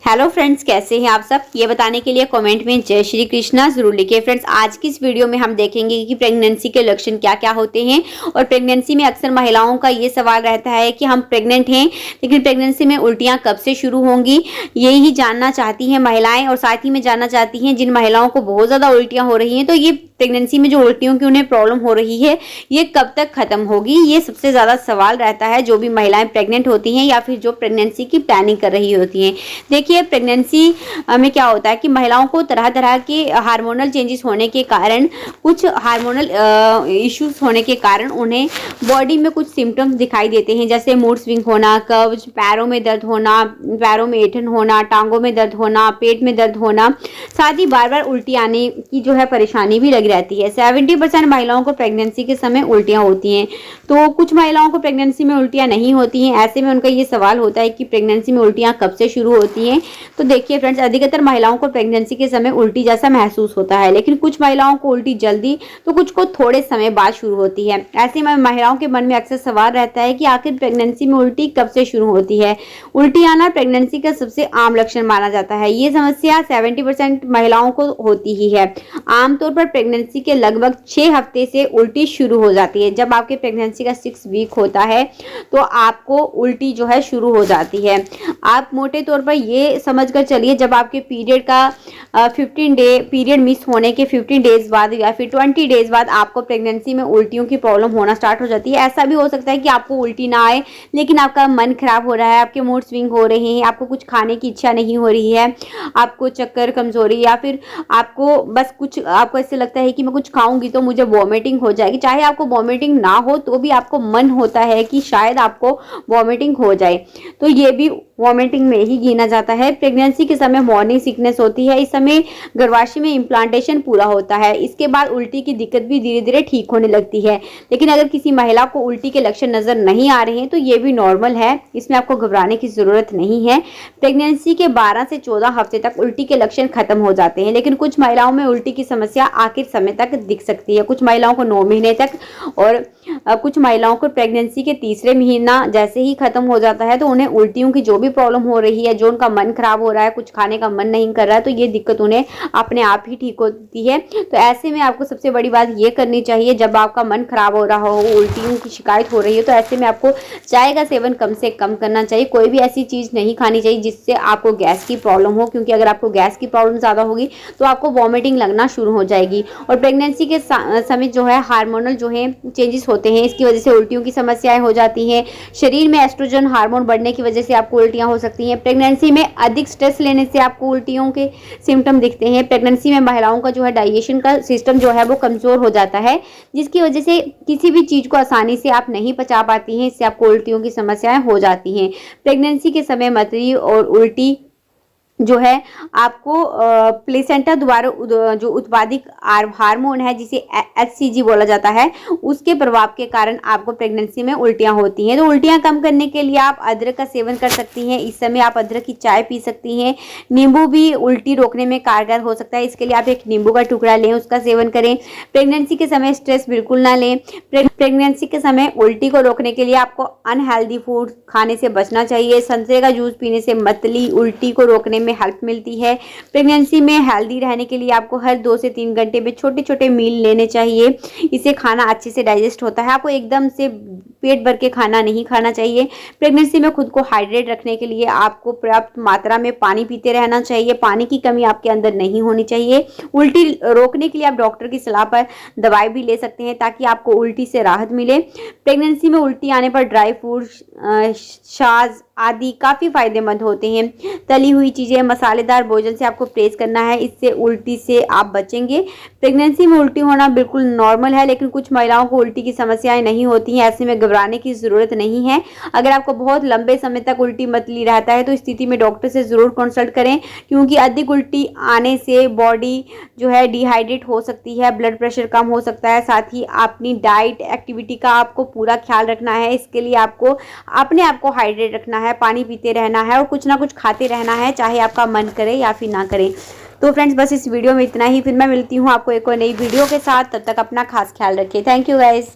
Hello friends, कैसे हैं आप सब? ये बताने के लिए कमेंट में जय श्री कृष्णा जरूर लिखिए। फ्रेंड्स, आज की इस वीडियो में हम देखेंगे कि प्रेगनेंसी के लक्षण क्या क्या होते हैं। और प्रेगनेंसी में अक्सर महिलाओं का ये सवाल रहता है कि हम प्रेग्नेंट हैं, लेकिन प्रेगनेंसी में उल्टियां कब से शुरू होंगी, यही जानना चाहती हैं महिलाएं। और साथ ही में जानना चाहती हैं जिन महिलाओं को बहुत ज़्यादा उल्टियाँ हो रही हैं, तो ये प्रेगनेंसी में जो उल्टियों की उन्हें प्रॉब्लम हो रही है, ये कब तक खत्म होगी। ये सबसे ज़्यादा सवाल रहता है जो भी महिलाएं प्रेग्नेंट होती हैं या फिर जो प्रेगनेंसी की प्लानिंग कर रही होती हैं। देखिए, प्रेगनेंसी में क्या होता है कि महिलाओं को तरह तरह के हार्मोनल चेंजेस होने के कारण, कुछ हार्मोनल इश्यूज होने के कारण उन्हें बॉडी में कुछ सिम्टम्स दिखाई देते हैं, जैसे मूड स्विंग होना, कब्ज, पैरों में दर्द होना, पैरों में ऐंठन होना, टांगों में दर्द होना, पेट में दर्द होना, साथ ही बार बार उल्टी आने की जो है परेशानी भी लगी रहती है। 70% महिलाओं को प्रेगनेंसी के समय उल्टियां होती हैं। तो कुछ महिलाओं को प्रेगनेंसी में उल्टियां नहीं होती हैं। ऐसे में उनका ये सवाल होता है कि प्रेगनेंसी में उल्टियां कब से शुरू होती हैं। तो देखिए फ्रेंड्स, अधिकतर महिलाओं को प्रेगनेंसी के समय उल्टी जैसा महसूस होता है, लेकिन कुछ महिलाओं को उल्टी जल्दी तो कुछ को थोड़े समय बाद शुरू होती है। ऐसे में महिलाओं के मन में अक्सर सवाल रहता है कि आखिर प्रेगनेंसी में उल्टी कब से शुरू होती है। उल्टी आना प्रेगनेंसी का सबसे आम लक्षण माना जाता है। ये समस्या 70% महिलाओं को होती ही है। आमतौर पर प्रेगनेंसी के लगभग 6 हफ्ते से उल्टी शुरू हो जाती है। जब आपके प्रेगनेंसी का 6 वीक होता है तो आपको उल्टी जो है शुरू हो जाती है। आप मोटे तौर पर ये समझकर चलिए, जब आपके पीरियड का 15 डे पीरियड मिस होने के 15 डेज बाद या फिर 20 डेज बाद आपको प्रेगनेंसी में उल्टियों की प्रॉब्लम होना स्टार्ट हो जाती है। ऐसा भी हो सकता है कि आपको उल्टी ना आए, लेकिन आपका मन खराब हो रहा है, आपके मूड स्विंग हो रहे हैं, आपको कुछ खाने की इच्छा नहीं हो रही है, आपको चक्कर, कमजोरी, या फिर आपको बस कुछ आपको ऐसे लगता है कि मैं कुछ खाऊंगी तो मुझे वॉमिटिंग हो जाएगी। चाहे आपको वॉमिटिंग ना हो तो भी आपको मन होता है कि शायद आपको वॉमिटिंग हो जाए, तो ये भी वॉमिटिंग में ही गिना जाता है। प्रेगनेंसी के समय मॉर्निंग सिकनेस होती है। इस समय गर्भाशय में इम्प्लांटेशन पूरा होता है। इसके बाद उल्टी की दिक्कत भी धीरे धीरे ठीक होने लगती है। लेकिन अगर किसी महिला को उल्टी के लक्षण नजर नहीं आ रहे हैं तो ये भी नॉर्मल है, इसमें आपको घबराने की जरूरत नहीं है। प्रेगनेंसी के 12 से 14 हफ्ते तक उल्टी के लक्षण खत्म हो जाते हैं, लेकिन कुछ महिलाओं में उल्टी की समस्या आखिर समय तक दिख सकती है। कुछ महिलाओं को 9 महीने तक, और कुछ महिलाओं को प्रेगनेंसी के तीसरे महीना जैसे ही खत्म हो जाता है तो उन्हें उल्टियों की जो भी प्रॉब्लम हो रही है, जो उनका मन खराब हो रहा है, कुछ खाने का मन नहीं कर रहा है, तो ये दिक्कत उन्हें अपने आप ही ठीक होती है। तो ऐसे में आपको सबसे बड़ी बात ये करनी चाहिए, जब आपका मन खराब हो रहा हो, उल्टियों की शिकायत हो रही है, तो ऐसे में आपको चाय का सेवन कम से कम करना चाहिए। कोई भी ऐसी चीज़ नहीं खानी चाहिए जिससे आपको गैस की प्रॉब्लम हो, क्योंकि अगर आपको गैस की प्रॉब्लम ज़्यादा होगी तो आपको वॉमिटिंग लगना शुरू हो जाएगी। और प्रेगनेंसी के समय जो है हार्मोनल जो है चेंजेस होते हैं, इसकी वजह से उल्टियों की समस्याएं हो जाती हैं। शरीर में एस्ट्रोजन हार्मोन बढ़ने की वजह से आपको उल्टियां हो सकती हैं। प्रेगनेंसी में अधिक स्ट्रेस लेने से आपको उल्टियों के सिम्टम दिखते हैं। प्रेगनेंसी में महिलाओं का जो है डाइजेशन का सिस्टम जो है वो कमजोर हो जाता है, जिसकी वजह से किसी भी चीज़ को आसानी से आप नहीं पचा पाती हैं। इससे आपको उल्टियों की समस्याएं हो जाती हैं। प्रेगनेंसी के समय मतली और उल्टी जो है आपको प्लेसेंटा द्वारा जो उत्पादित हार्मोन है, जिसे HCG बोला जाता है, उसके प्रभाव के कारण आपको प्रेगनेंसी में उल्टियां होती हैं। तो उल्टियां कम करने के लिए आप अदरक का सेवन कर सकती हैं। इस समय आप अदरक की चाय पी सकती हैं। नींबू भी उल्टी रोकने में कारगर हो सकता है। इसके लिए आप एक नींबू का टुकड़ा लें, उसका सेवन करें। प्रेगनेंसी के समय स्ट्रेस बिल्कुल ना लें। प्रेगनेंसी के समय उल्टी को रोकने के लिए आपको अनहेल्दी फूड खाने से बचना चाहिए। संतरे का जूस पीने से मतली उल्टी को रोकने में हेल्प मिलती है। प्रेगनेंसी में हेल्दी रहने के लिए आपको हर 2 से 3 घंटे में छोटे छोटे मील लेने चाहिए। इससे खाना अच्छे से डाइजेस्ट होता है। आपको एकदम से पेट भर के खाना नहीं खाना चाहिए। प्रेगनेंसी में खुद को हाइड्रेट रखने के लिए आपको पर्याप्त मात्रा में पानी पीते रहना चाहिए। पानी की कमी आपके अंदर नहीं होनी चाहिए। उल्टी रोकने के लिए आप डॉक्टर की सलाह पर दवाई भी ले सकते हैं, ताकि आपको उल्टी से राहत मिले। प्रेगनेंसी में उल्टी आने पर ड्राई फ्रूट, छाछ आदि काफ़ी फायदेमंद होते हैं। तली हुई चीज़ें, मसालेदार भोजन से आपको परहेज करना है, इससे उल्टी से आप बचेंगे। प्रेगनेंसी में उल्टी होना बिल्कुल नॉर्मल है, लेकिन कुछ महिलाओं को उल्टी की समस्याएं नहीं होती हैं। ऐसे में घबराने की ज़रूरत नहीं है। अगर आपको बहुत लंबे समय तक उल्टी मतली रहता है तो इस स्थिति में डॉक्टर से ज़रूर कंसल्ट करें, क्योंकि अधिक उल्टी आने से बॉडी जो है डिहाइड्रेट हो सकती है, ब्लड प्रेशर कम हो सकता है। साथ ही अपनी डाइट एक्टिविटी का आपको पूरा ख्याल रखना है। इसके लिए आपको अपने आप को हाइड्रेट रखना है, पानी पीते रहना है और कुछ ना कुछ खाते रहना है, चाहे आपका मन करे या फिर ना करे। तो फ्रेंड्स, बस इस वीडियो में इतना ही। फिर मैं मिलती हूँ आपको एक और नई वीडियो के साथ। तब तक अपना खास ख्याल रखिए। Thank you guys.